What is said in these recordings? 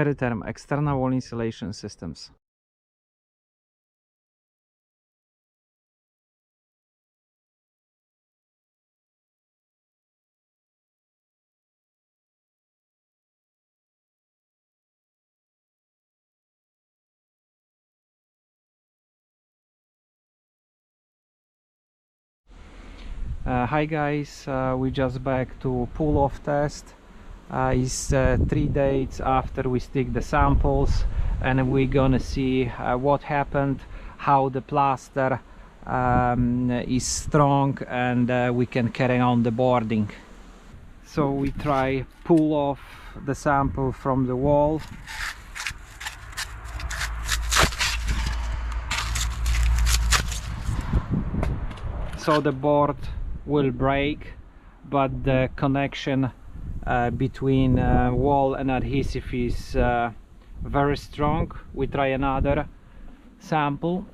scary term, external wall insulation systems. Hi guys, we just back to pull-off test. It's 3 days after we stick the samples, and we're gonna see what happened, how the plaster is strong, and we can carry on the boarding. So we try pull off the sample from the wall. So the board will break, but the connection between wall and adhesive is very strong. We try another sample.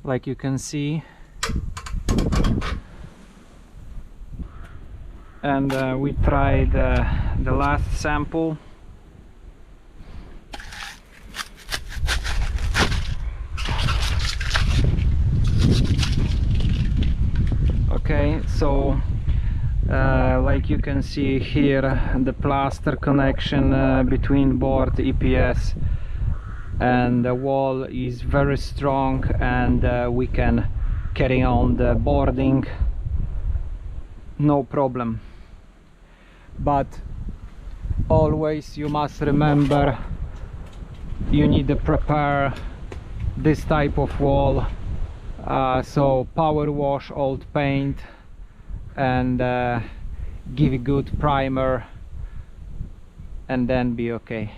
Like you can see, and we tried the last sample. Okay, so like you can see here, the plaster connection between board EPS and the wall is very strong, and we can carry on the boarding no problem. But always you must remember, you need to prepare this type of wall, so power wash old paint and give a good primer, and then be okay.